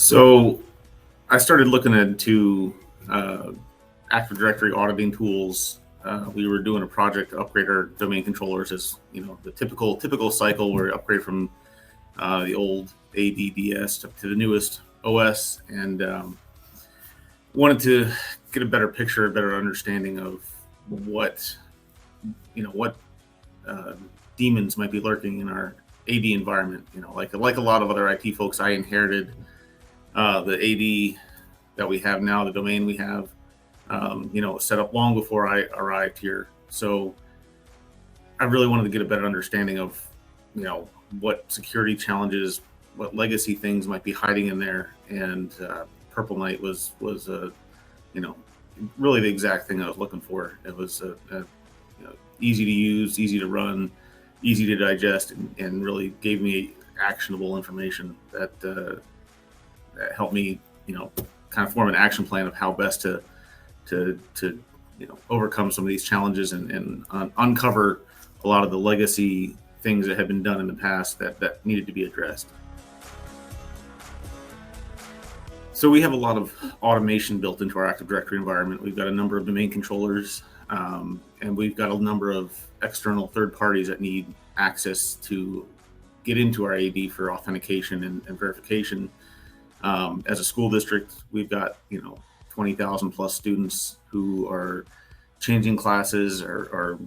So I started looking into uh, Active Directory auditing tools. We were doing a project to upgrade our domain controllers, as the typical cycle where we upgrade from the old ADDS to the newest OS, and wanted to get a better picture, a better understanding of what what uh, demons might be lurking in our AD environment. Like a lot of other IT folks, I inherited the AD that we have now, the domain we have, set up long before I arrived here. So I really wanted to get a better understanding of, what security challenges, what legacy things might be hiding in there. And Purple Knight was you know, really the exact thing I was looking for. It was easy to use, easy to run, easy to digest, and really gave me actionable information that helped me, kind of form an action plan of how best to overcome some of these challenges and uncover a lot of the legacy things that had been done in the past that needed to be addressed. So we have a lot of automation built into our Active Directory environment. We've got a number of domain controllers, and we've got a number of external third parties that need access to get into our AD for authentication and verification. As a school district, we've got 20,000 plus students who are changing classes or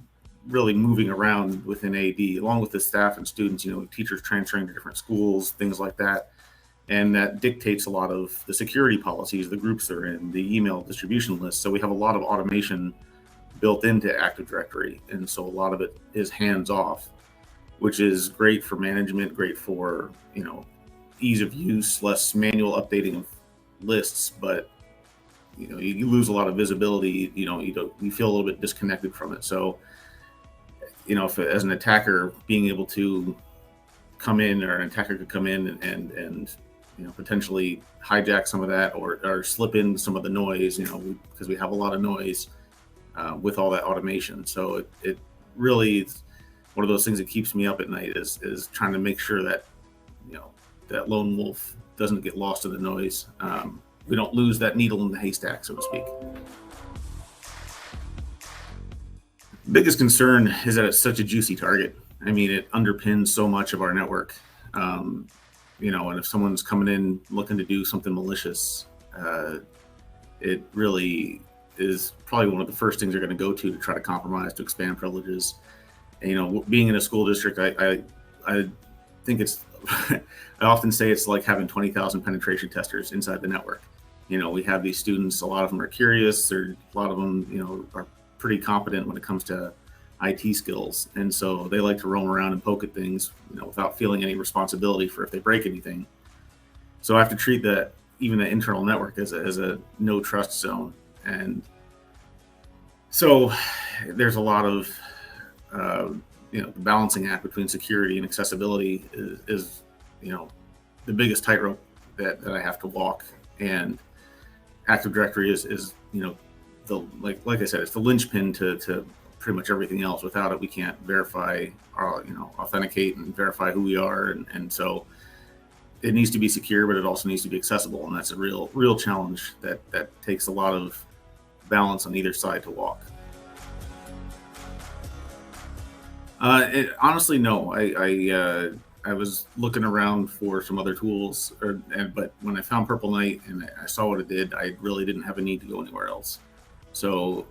really moving around within AD, along with the staff and students. Teachers transferring to different schools, things like that, and that dictates a lot of the security policies, the groups they're in, the email distribution list. So we have a lot of automation built into Active Directory, and so a lot of it is hands off, which is great for management, great for ease of use, less manual updating of lists, but you lose a lot of visibility. You feel a little bit disconnected from it. So if as an attacker being able to come in, or an attacker could come in and potentially hijack some of that, or slip in some of the noise, because we have a lot of noise with all that automation. So it really is one of those things that keeps me up at night, is trying to make sure that that lone wolf doesn't get lost in the noise. We don't lose that needle in the haystack, so to speak. Biggest concern is that it's such a juicy target. I mean, it underpins so much of our network. And if someone's coming in looking to do something malicious, it really is probably one of the first things they're going to go to try to compromise, to expand privileges. And, being in a school district, I think it's, I often say it's like having 20,000 penetration testers inside the network. We have these students, a lot of them are curious, a lot of them, are pretty competent when it comes to IT skills. And so they like to roam around and poke at things, without feeling any responsibility for if they break anything. So I have to treat that, even the internal network, as a no trust zone. And so there's a lot of, the balancing act between security and accessibility is the biggest tightrope that I have to walk. And Active Directory is the like I said, it's the linchpin to pretty much everything else. Without it, we can't verify, authenticate and verify who we are, and so it needs to be secure, but it also needs to be accessible, and that's a real challenge that takes a lot of balance on either side to walk. Honestly, no. I was looking around for some other tools, but when I found Purple Knight and I saw what it did, I really didn't have a need to go anywhere else. So,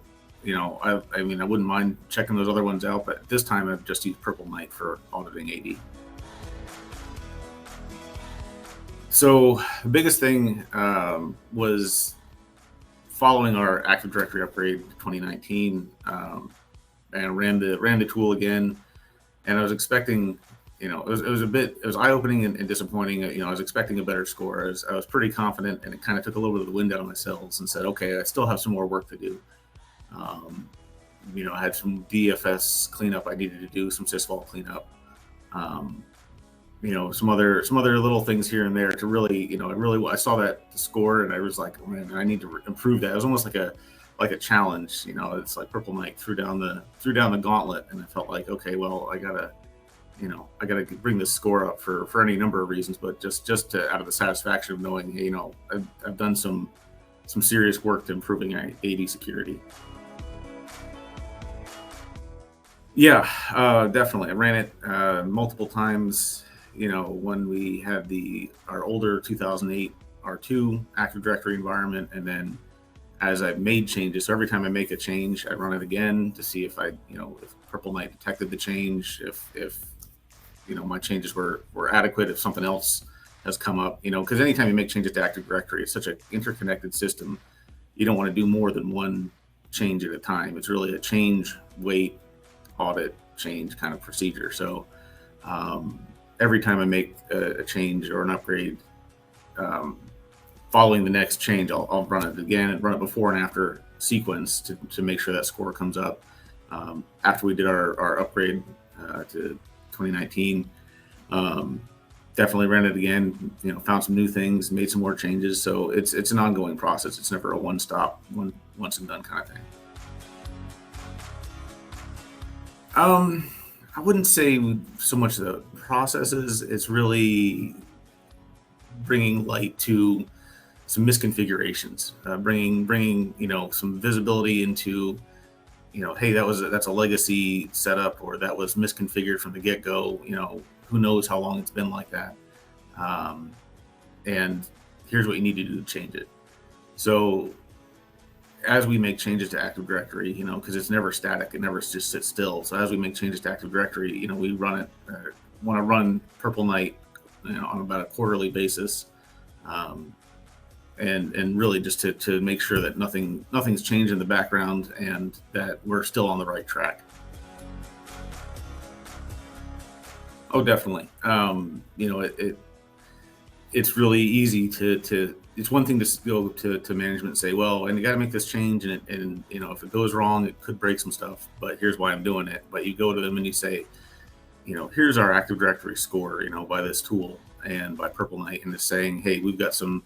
I mean, I wouldn't mind checking those other ones out, but this time I've just used Purple Knight for auditing AD. So the biggest thing was following our Active Directory upgrade 2019, and ran the tool again, and I was expecting, it was eye-opening and disappointing. I was expecting a better score. I was pretty confident, and it kind of took a little bit of the wind out of my sails and said, okay, I still have some more work to do. I had some DFS cleanup I needed to do, some sysvol cleanup, some other little things here and there to really, I saw that score and I was like, oh man, I need to improve that. It was almost like a challenge. It's like Purple Knight threw down the gauntlet, and I felt like, okay, well, I gotta I got to bring this score up for any number of reasons, but just to, out of the satisfaction of knowing, hey, I've done some serious work to improving AD security. Yeah, definitely. I ran it multiple times. When we had our older 2008 R2 Active Directory environment, and then as I've made changes, so every time I make a change, I run it again to see if if Purple Knight detected the change, if my changes were adequate, if something else has come up, because anytime you make changes to Active Directory, it's such an interconnected system. You don't want to do more than one change at a time. It's really a change, wait, audit, change kind of procedure. So every time I make a change or an upgrade, following the next change, I'll run it again and run it before and after sequence to make sure that score comes up. After we did our upgrade to 2019, definitely ran it again, found some new things, made some more changes. So it's an ongoing process. It's never a once and done kind of thing. I wouldn't say so much the processes. It's really bringing light to some misconfigurations, bringing some visibility into, hey, that's a legacy setup, or that was misconfigured from the get-go. Who knows how long it's been like that, and here's what you need to do to change it. So as we make changes to Active Directory, because it's never static, it never just sits still. So as we make changes to Active Directory, we run it, want to run Purple Knight, on about a quarterly basis, and really just to make sure that nothing's changed in the background and that we're still on the right track. Oh, definitely. It's really easy to it's one thing to go to management and say, well, and you got to make this change, and if it goes wrong, it could break some stuff, but here's why I'm doing it. But you go to them and you say, here's our Active Directory score, by this tool and by Purple Knight, and it's saying, hey, we've got some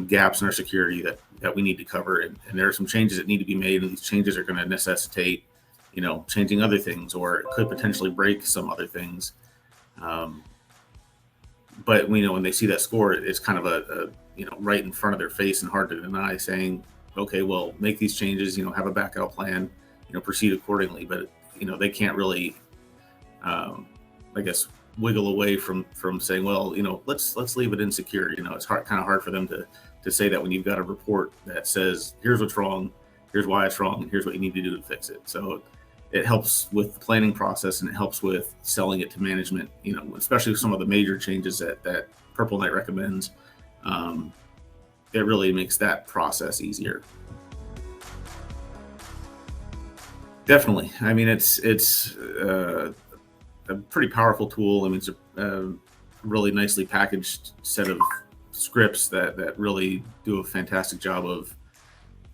gaps in our security that we need to cover, and there are some changes that need to be made, and these changes are going to necessitate changing other things, or it could potentially break some other things. But when they see that score, it's kind of a right in front of their face and hard to deny, saying, okay, well, make these changes, have a backup plan, proceed accordingly. But they can't really, I guess, wiggle away from saying, well, let's leave it insecure. It's kind of hard for them to say that when you've got a report that says, here's what's wrong, here's why it's wrong, and here's what you need to do to fix it. So it helps with the planning process, and it helps with selling it to management, especially some of the major changes that Purple Knight recommends. It really makes that process easier. Definitely. I mean, it's a pretty powerful tool. I mean, it's a really nicely packaged set of scripts that really do a fantastic job of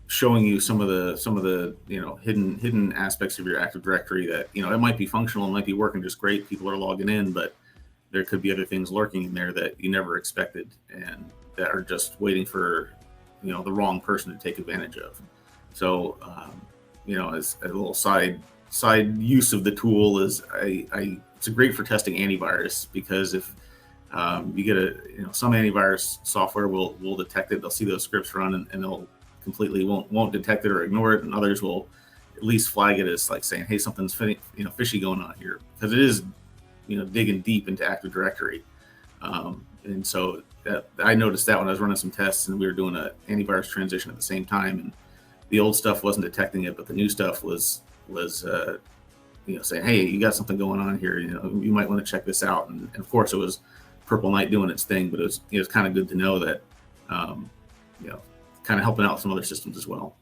showing you some of the hidden aspects of your Active Directory that it might be functional, it might be working just great, people are logging in, but there could be other things lurking in there that you never expected and that are just waiting for the wrong person to take advantage of. So as a little side use of the tool is it's great for testing antivirus, because if you get some antivirus software will detect it, they'll see those scripts run, and they'll completely won't detect it or ignore it, and others will at least flag it as like saying, hey, something's fishy going on here, because it is digging deep into Active Directory. And so I noticed that when I was running some tests and we were doing an antivirus transition at the same time, and the old stuff wasn't detecting it, but the new stuff was saying, hey, you got something going on here, you might want to check this out. And of course it was Purple Knight doing its thing, but it was kind of good to know that kind of helping out some other systems as well.